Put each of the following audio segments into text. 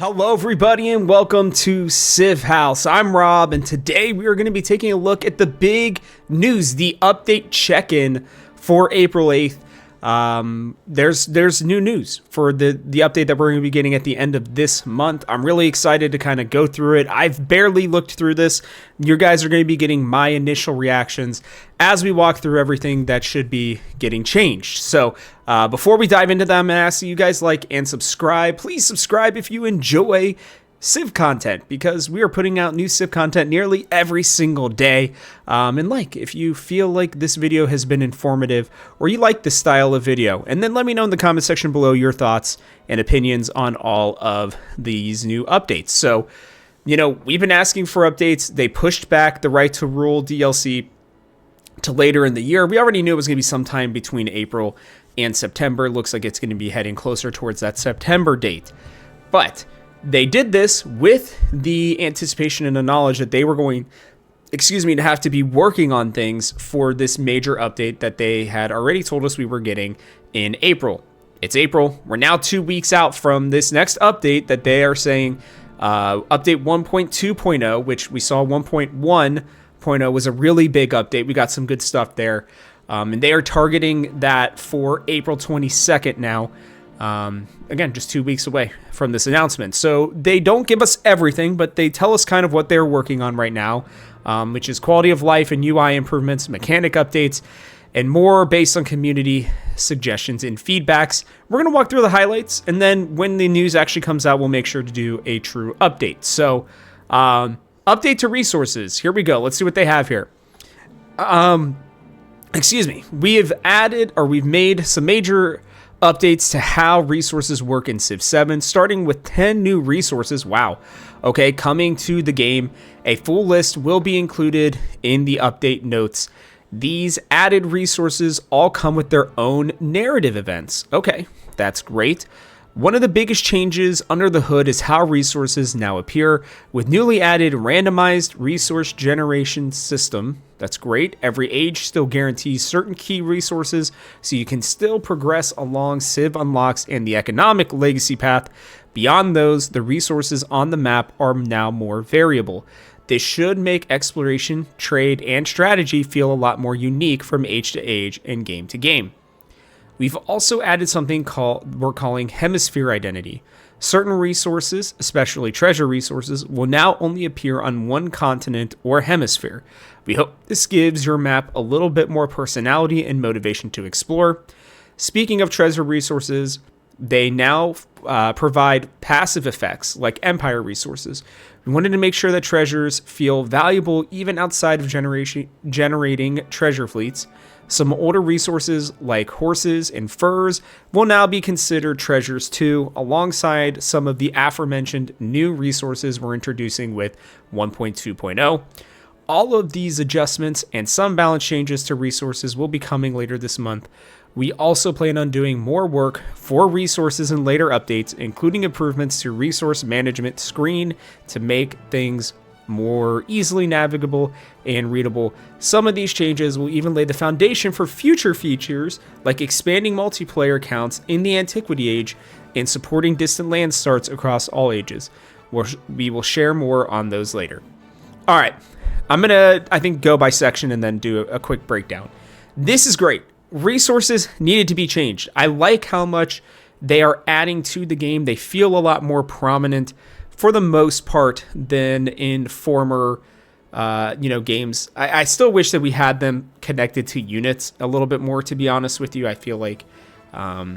Hello everybody and welcome to Civ House. I'm Rob and today we are going to be taking a look at the big news, the update check-in for April 8th. There's new news for the update that we're going to be getting at the end of this month. I'm really excited to kind of go through it. I've barely looked through this. You guys are going to be getting my initial reactions as we walk through everything that should be getting changed. So before we dive into them, I'm going to ask you guys like and subscribe. Please subscribe if you enjoy Civ content, because we are putting out new Civ content nearly every single day. And like, if you feel like this video has been informative or you like this style of video, and then let me know in the comment section below your thoughts and opinions on all of these new updates. So, you know, we've been asking for updates. They pushed back the Right to Rule DLC to later in the year. We already knew it was going to be sometime between April and September. Looks like it's going to be heading closer towards that September date. But they did this with the anticipation and the knowledge that they were going, to have to be working on things for this major update that they had already told us we were getting in April. It's April. We're now 2 weeks out from this next update that they are saying, update 1.2.0, which we saw 1.1.0 was a really big update. We got some good stuff there. And they are targeting that for April 22nd now. Again, just 2 weeks away from this announcement. So they don't give us everything, but they tell us kind of what they're working on right now, which is quality of life and UI improvements, mechanic updates, and more based on community suggestions and feedbacks. We're going to walk through the highlights, and then when the news actually comes out, we'll make sure to do a true update. So, update to resources. Here we go. Let's see what they have here. We have added, or we've made some major updates to how resources work in Civ 7, starting with 10 new resources. Wow. Okay, coming to the game. A full list will be included in the update notes. These added resources all come with their own narrative events. Okay, that's great. One of the biggest changes under the hood is how resources now appear with newly added randomized resource generation system. That's great. Every age still guarantees certain key resources, so you can still progress along Civ unlocks and the economic legacy path. Beyond those, the resources on the map are now more variable. This should make exploration, trade, and strategy feel a lot more unique from age to age and game to game. We've also added something we're calling hemisphere identity. Certain resources, especially treasure resources, will now only appear on one continent or hemisphere. We hope this gives your map a little bit more personality and motivation to explore. Speaking of treasure resources, they now provide passive effects like empire resources. We wanted to make sure that treasures feel valuable even outside of generating treasure fleets. Some older resources like horses and furs will now be considered treasures too, alongside some of the aforementioned new resources we're introducing with 1.2.0. All of these adjustments and some balance changes to resources will be coming later this month. We also plan on doing more work for resources in later updates, including improvements to resource management screen to make things more easily navigable and readable. Some of these changes will even lay the foundation for future features like expanding multiplayer counts in the Antiquity Age and supporting distant land starts across all ages. We will share more on those later. All right, I'm gonna, go by section and then do a quick breakdown. This is great. Resources needed to be changed. I like how much they are adding to the game. They feel a lot more prominent for the most part than in former games. I still wish that we had them connected to units a little bit more, to be honest with you. I feel like that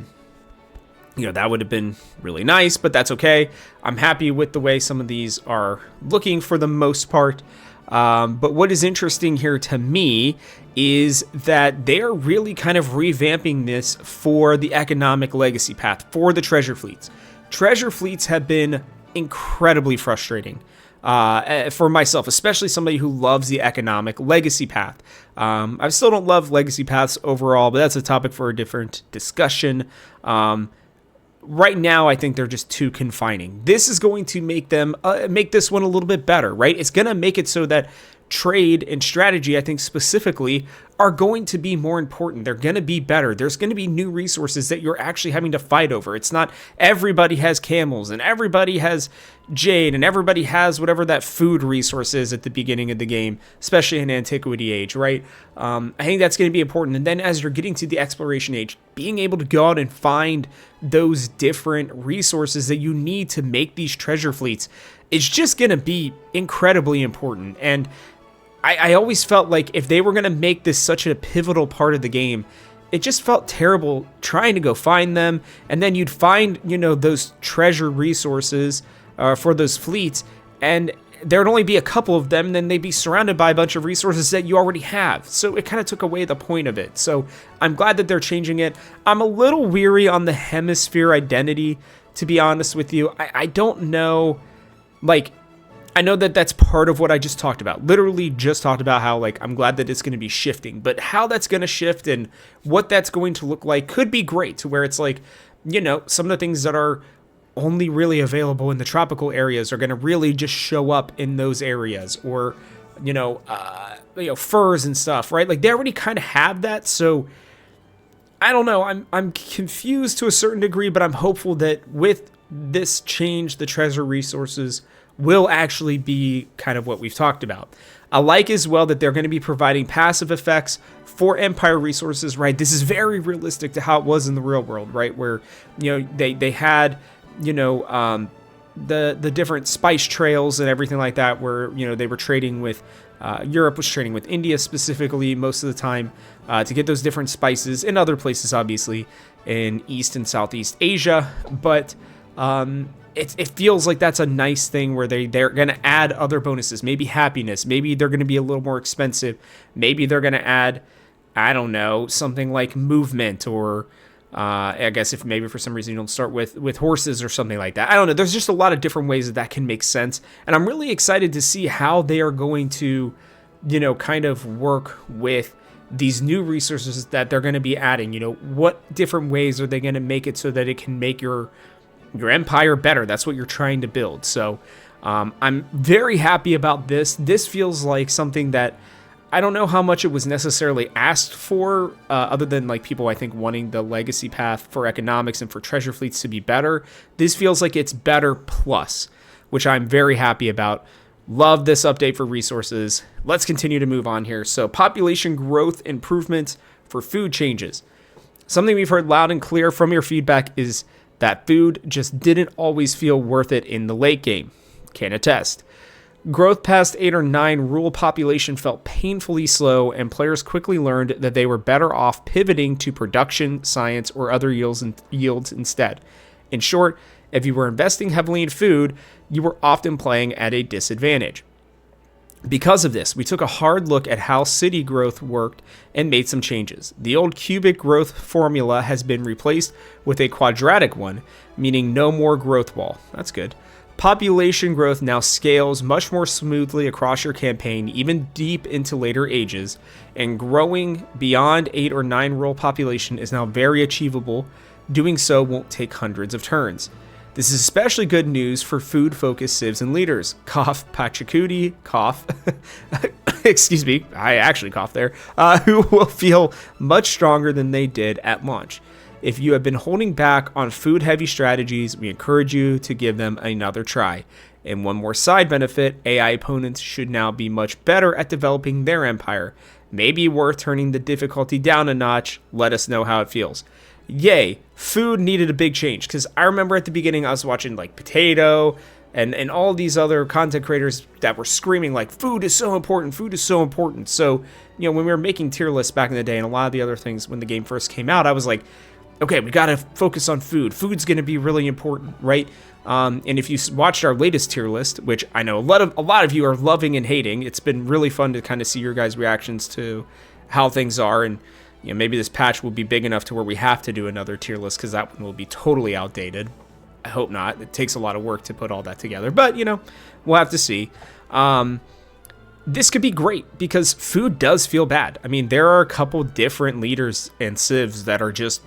would have been really nice, but that's okay. I'm happy with the way some of these are looking for the most part. But what is interesting here to me is that they're really kind of revamping this for the economic legacy path, for the treasure fleets. Treasure fleets have been incredibly frustrating for myself, especially somebody who loves the economic legacy path. I still don't love legacy paths overall, but that's a topic for a different discussion. Right now, I think they're just too confining. This is going to make them make this one a little bit better, right? It's going to make it so that trade and strategy, I think specifically, are going to be more important. They're going to be better. There's going to be new resources that you're actually having to fight over. It's not everybody has camels and everybody has jade and everybody has whatever that food resource is at the beginning of the game, especially in Antiquity Age, right? I think that's going to be important. And then as you're getting to the Exploration Age, being able to go out and find those different resources that you need to make these treasure fleets is just going to be incredibly important. And I always felt like if they were going to make this such a pivotal part of the game, it just felt terrible trying to go find them. And then you'd find, those treasure resources for those fleets, and there'd only be a couple of them, and then they'd be surrounded by a bunch of resources that you already have. So it kind of took away the point of it. So I'm glad that they're changing it. I'm a little weary on the hemisphere identity, to be honest with you. I don't know, I know that that's part of what I just talked about. Literally just talked about how, I'm glad that it's going to be shifting. But how that's going to shift and what that's going to look like could be great, to where it's some of the things that are only really available in the tropical areas are going to really just show up in those areas. Or, furs and stuff, right? They already kind of have that. So I don't know. I'm confused to a certain degree, but I'm hopeful that with this change, the treasure resources will actually be kind of what we've talked about. I like as well that they're going to be providing passive effects for Empire resources, right? This is very realistic to how it was in the real world, right? Where, they had, the different spice trails and everything like that, where, they were trading with, Europe was trading with India specifically most of the time to get those different spices, in other places, obviously, in East and Southeast Asia. But, it feels like that's a nice thing where they're going to add other bonuses, maybe happiness, maybe they're going to be a little more expensive, maybe they're going to add, I don't know, something like movement, or I guess if maybe for some reason you don't start with horses or something like that. I don't know. There's just a lot of different ways that can make sense. And I'm really excited to see how they are going to, kind of work with these new resources that they're going to be adding. What different ways are they going to make it so that it can make your empire better? That's what you're trying to build. So I'm very happy about this. This feels like something that I don't know how much it was necessarily asked for, other than people, I think, wanting the legacy path for economics and for treasure fleets to be better. This feels like it's better plus, which I'm very happy about. Love this update for resources. Let's continue to move on here. So population growth improvements for food changes. Something we've heard loud and clear from your feedback is that food just didn't always feel worth it in the late game. Can attest. Growth past 8 or 9 rural population felt painfully slow, and players quickly learned that they were better off pivoting to production, science, or other yields instead. In short, if you were investing heavily in food, you were often playing at a disadvantage. Because of this, we took a hard look at how city growth worked and made some changes. The old cubic growth formula has been replaced with a quadratic one, meaning no more growth wall. That's good. Population growth now scales much more smoothly across your campaign, even deep into later ages, and growing beyond 8 or 9 rural population is now very achievable. Doing so won't take hundreds of turns. This is especially good news for food-focused civs and leaders. Cough, Pachacuti, cough. Excuse me, I actually coughed there. Who will feel much stronger than they did at launch. If you have been holding back on food-heavy strategies, we encourage you to give them another try. And one more side benefit, AI opponents should now be much better at developing their empire. Maybe worth turning the difficulty down a notch. Let us know how it feels. Yay, food needed a big change, because I remember at the beginning I was watching Potato and all these other content creators that were screaming food is so important, food is so important. So, when we were making tier lists back in the day and a lot of the other things when the game first came out, I was like, okay, we got to focus on food. Food's going to be really important, right? And if you watched our latest tier list, which I know a lot of you are loving and hating, it's been really fun to kind of see your guys' reactions to how things are. And maybe this patch will be big enough to where we have to do another tier list, because that one will be totally outdated. I hope not. It takes a lot of work to put all that together, but we'll have to see. This could be great because food does feel bad. I mean, there are a couple different leaders and civs that are just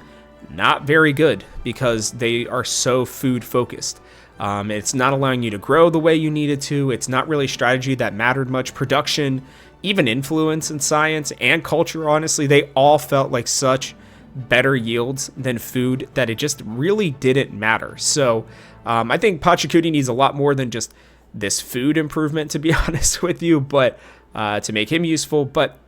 not very good because they are so food focused. It's not allowing you to grow the way you needed to. It's not really strategy that mattered much. Production even influence in science and culture, honestly, they all felt like such better yields than food that it just really didn't matter. So I think Pachacudi needs a lot more than just this food improvement, to be honest with you, but to make him useful. But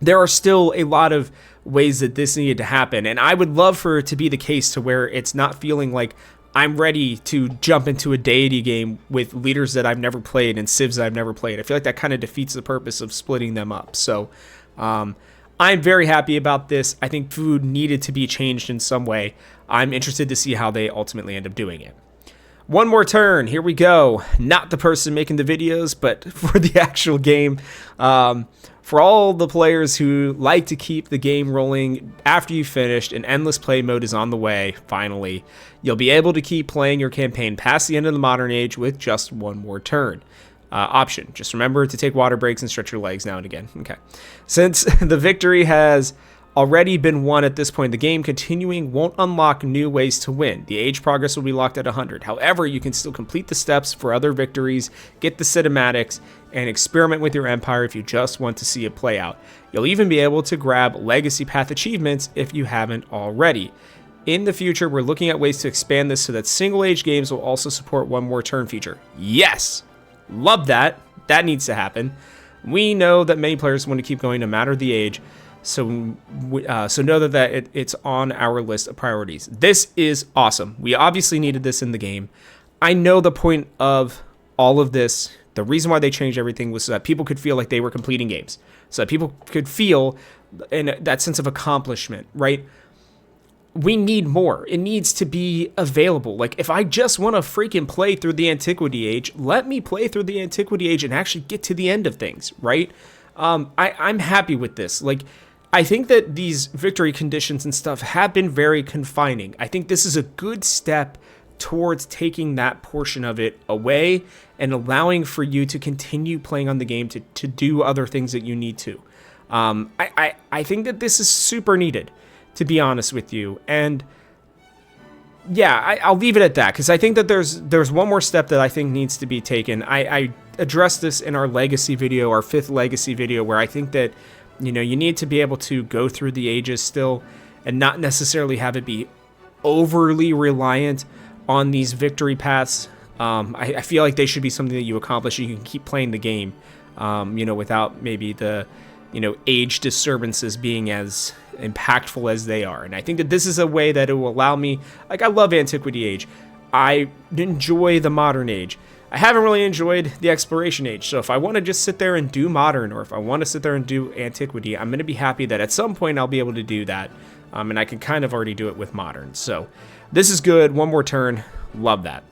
there are still a lot of ways that this needed to happen, and I would love for it to be the case to where it's not feeling like I'm ready to jump into a deity game with leaders that I've never played and civs that I've never played. I feel like that kind of defeats the purpose of splitting them up. So I'm very happy about this. I think food needed to be changed in some way. I'm interested to see how they ultimately end up doing it. One more turn. Here we go. Not the person making the videos, but for the actual game. For all the players who like to keep the game rolling after you've finished, an endless play mode is on the way, finally. You'll be able to keep playing your campaign past the end of the modern age with just one more turn. Option. Just remember to take water breaks and stretch your legs now and again. Okay. Since the victory has already been won at this point in the game, continuing won't unlock new ways to win. The age progress will be locked at 100. However, you can still complete the steps for other victories, get the cinematics, and experiment with your empire if you just want to see it play out. You'll even be able to grab Legacy Path achievements if you haven't already. In the future, we're looking at ways to expand this so that single age games will also support one more turn feature. Yes! Love that. That needs to happen. We know that many players want to keep going no matter the age, so know that it's on our list of priorities. This is awesome. We obviously needed this in the game. I know the point of all of this, the reason why they changed everything was so that people could feel like they were completing games, so that people could feel in that sense of accomplishment, right? We need more. It needs to be available. Like, if I just want to freaking play through the Antiquity Age, let me play through the Antiquity Age and actually get to the end of things, right? I'm happy with this. Like, I think that these victory conditions and stuff have been very confining. I think this is a good step towards taking that portion of it away and allowing for you to continue playing on the game to do other things that you need to. I think that this is super needed, to be honest with you. And yeah, I'll leave it at that, because I think that there's one more step that I think needs to be taken. I addressed this in our legacy video, our 5th legacy video, where I think that, you know, you need to be able to go through the ages still and not necessarily have it be overly reliant on these victory paths. I feel like they should be something that you accomplish and you can keep playing the game, you know, without maybe the, you know, age disturbances being as impactful as they are. And I think that this is a way that it will allow me, like, I love Antiquity Age. I enjoy the Modern Age. I haven't really enjoyed the Exploration Age. So if I want to just sit there and do Modern, or if I want to sit there and do Antiquity, I'm going to be happy that at some point I'll be able to do that. And I can kind of already do it with Modern. So this is good. One more turn. Love that.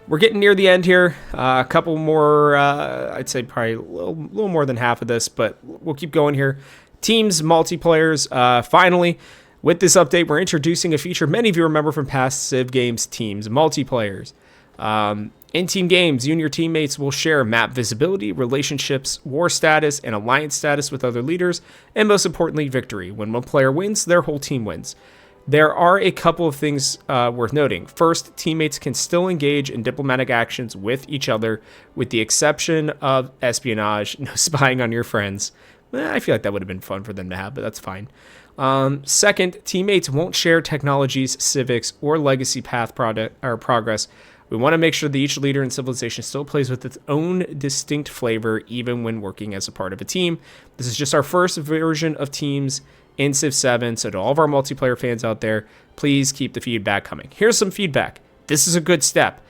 We're getting near the end here. A couple more, I'd say probably a little more than half of this, but we'll keep going here. Teams, multiplayers. Finally, with this update, we're introducing a feature many of you remember from past Civ games, teams, multiplayers. In team games, you and your teammates will share map visibility, relationships, war status, and alliance status with other leaders, and most importantly, victory. When one player wins, their whole team wins. There are a couple of things worth noting. First, teammates can still engage in diplomatic actions with each other, with the exception of espionage, no spying on your friends. I feel like that would have been fun for them to have, but that's fine. Second, teammates won't share technologies, civics, or legacy path progress. We want to make sure that each leader in civilization still plays with its own distinct flavor, even when working as a part of a team. This is just our first version of teams in Civ 7, so to all of our multiplayer fans out there, please keep the feedback coming. Here's some feedback. This is a good step.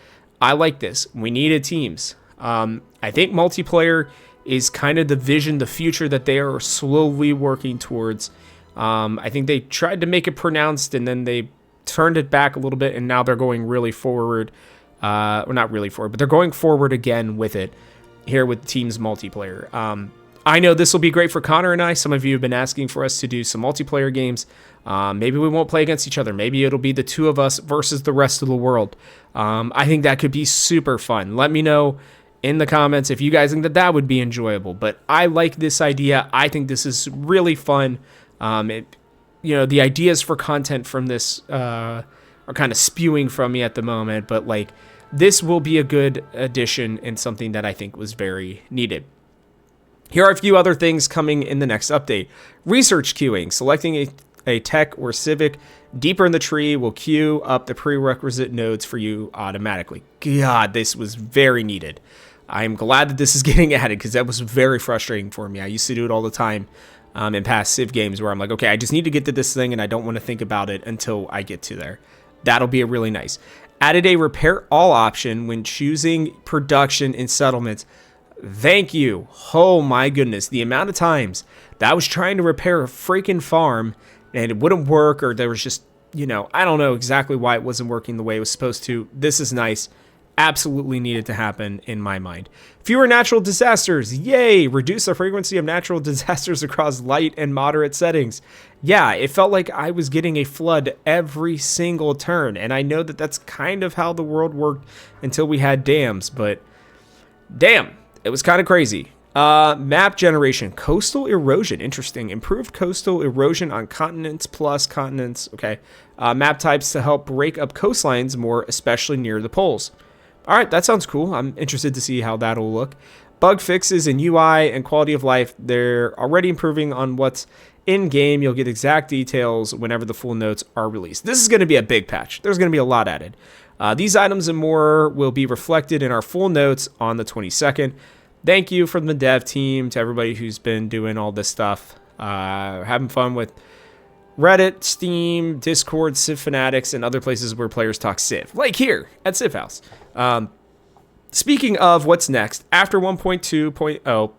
I like this. We needed teams. I think multiplayer is kind of the vision, the future that they are slowly working towards. I think they tried to make it pronounced, and then they turned it back a little bit, and now they're going really forward. Or not really forward, but they're going forward again with it here with teams multiplayer. I know this will be great for Connor and I. Some of you have been asking for us to do some multiplayer games. Maybe we won't play against each other. Maybe it'll be the two of us versus the rest of the world. I think that could be super fun. Let me know in the comments if you guys think that that would be enjoyable. But I like this idea. I think this is really fun. You know, the ideas for content from this are kind of spewing from me at the moment. But like, this will be a good addition and something that I think was very needed. Here are a few other things coming in the next update. Research queuing. Selecting a tech or civic deeper in the tree will queue up the prerequisite nodes for you automatically. God, this was very needed. I'm glad that this is getting added because that was very frustrating for me. I used to do it all the time in past Civ games where I'm like, okay, I just need to get to this thing and I don't want to think about it until I get to there. That'll be really nice. Added a repair all option when choosing production and settlements. Thank you. Oh my goodness. The amount of times that I was trying to repair a freaking farm and it wouldn't work, or there was just, I don't know exactly why it wasn't working the way it was supposed to. This is nice. Absolutely needed to happen in my mind. Fewer natural disasters. Yay. Reduce the frequency of natural disasters across light and moderate settings. Yeah, it felt like I was getting a flood every single turn. And I know that that's kind of how the world worked until we had dams, but damn, it was kind of crazy. Map generation. Coastal erosion. Interesting. Improved coastal erosion on continents plus continents. Okay. Map types to help break up coastlines more, especially near the poles. All right, that sounds cool. I'm interested to see how that'll look. Bug fixes in UI and quality of life. They're already improving on what's in-game. You'll get exact details whenever the full notes are released. This is going to be a big patch. There's going to be a lot added. These items and more will be reflected in our full notes on the 22nd. Thank you from the dev team to everybody who's been doing all this stuff. Having fun with Reddit, Steam, Discord, Civ Fanatics, and other places where players talk Civ, like here at Civ House. Speaking of what's next, after 1.2.0,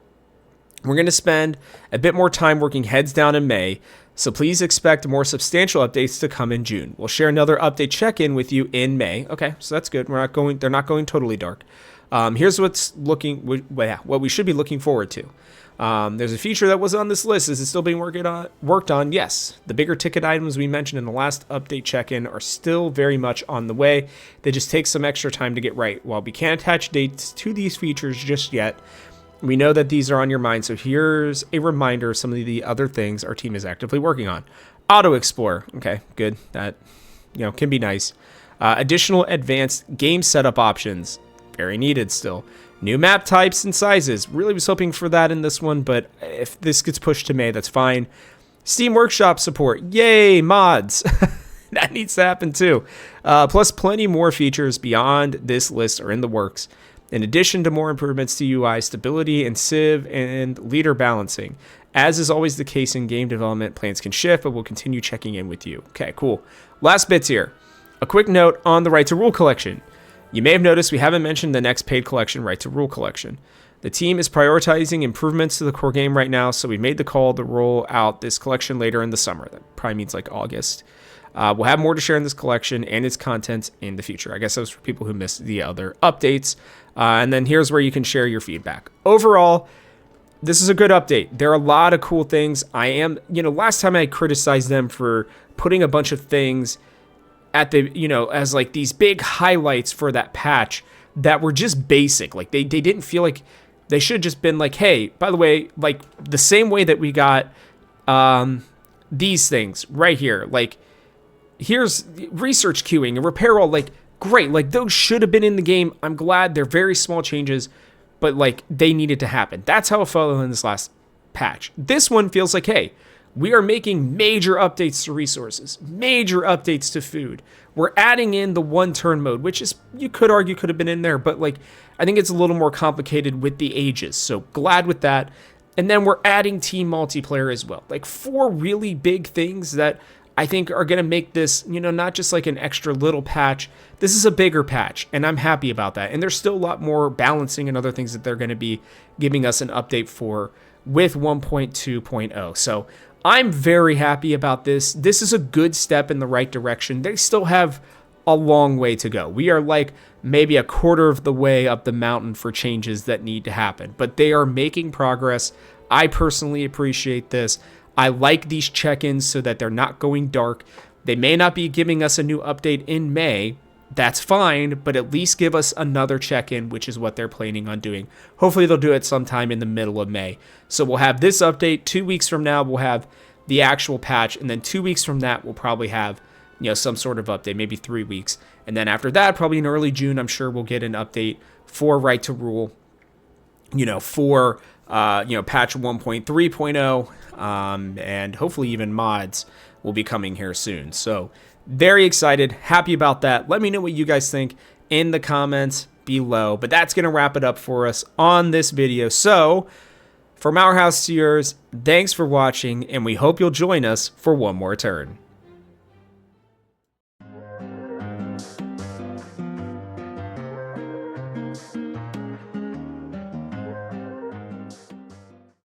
we're going to spend a bit more time working heads down in May, so please expect more substantial updates to come in June. We'll share another update check-in with you in May. Okay, so that's good. They're not going totally dark. Here's what we should be looking forward to. There's a feature that was on this list. Is it still being worked on? Yes. The bigger ticket items we mentioned in the last update check-in are still very much on the way. They just take some extra time to get right. While we can't attach dates to these features just yet, we know that these are on your mind. So here's a reminder of some of the other things our team is actively working on. Auto Explorer. Okay, good. That can be nice. Additional advanced game setup options. Very needed still. New map types and sizes. Really was hoping for that in this one, but if this gets pushed to May, that's fine. Steam Workshop support. Yay, mods. That needs to happen too. Plus plenty more features beyond this list are in the works. In addition to more improvements to UI stability and Civ and leader balancing. As is always the case in game development, plans can shift, but we'll continue checking in with you. Okay, cool. Last bits here. A quick note on the Right to Rule collection. You may have noticed we haven't mentioned the next paid collection, Right to Rule collection. The team is prioritizing improvements to the core game right now, so we made the call to roll out this collection later in the summer. That probably means like August. We'll have more to share in this collection and its content in the future. I guess that was for people who missed the other updates. And then here's where you can share your feedback. Overall, this is a good update. There are a lot of cool things. Last time I criticized them for putting a bunch of things at the, as like these big highlights for that patch that were just basic. Like they didn't feel like they should have just been like, hey, by the way, like the same way that we got these things right here. Like here's research queuing and repair all, like great. Like those should have been in the game. I'm glad they're very small changes, but like they needed to happen. That's how it felt in this last patch. This one feels like, hey, we are making major updates to resources, major updates to food. We're adding in the one-turn mode, which is, you could argue, could have been in there, but like I think it's a little more complicated with the ages. So glad with that. And then we're adding team multiplayer as well. Like 4 really big things that I think are going to make this, not just like an extra little patch. This is a bigger patch, and I'm happy about that. And there's still a lot more balancing and other things that they're going to be giving us an update for with 1.2.0. So I'm very happy about this. This is a good step in the right direction. They still have a long way to go. We are like maybe a quarter of the way up the mountain for changes that need to happen, but they are making progress. I personally appreciate this. I like these check-ins so that they're not going dark. They may not be giving us a new update in May. That's fine, but at least give us another check-in, which is what they're planning on doing. Hopefully they'll do it sometime in the middle of May. So we'll have this update. 2 weeks from now, we'll have the actual patch. And then 2 weeks from that, we'll probably have, some sort of update, maybe 3 weeks. And then after that, probably in early June, I'm sure we'll get an update for Right to Rule, for patch 1.3.0, and hopefully even mods will be coming here soon. So very excited, happy about that. Let me know what you guys think in the comments below. But that's going to wrap it up for us on this video. So from our house to yours, thanks for watching, and we hope you'll join us for one more turn.